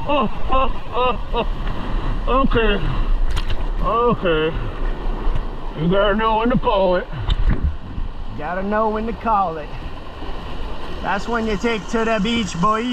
Okay. Okay. You gotta know when to call it. Gotta know when to call it. That's when you take to the beach, boy.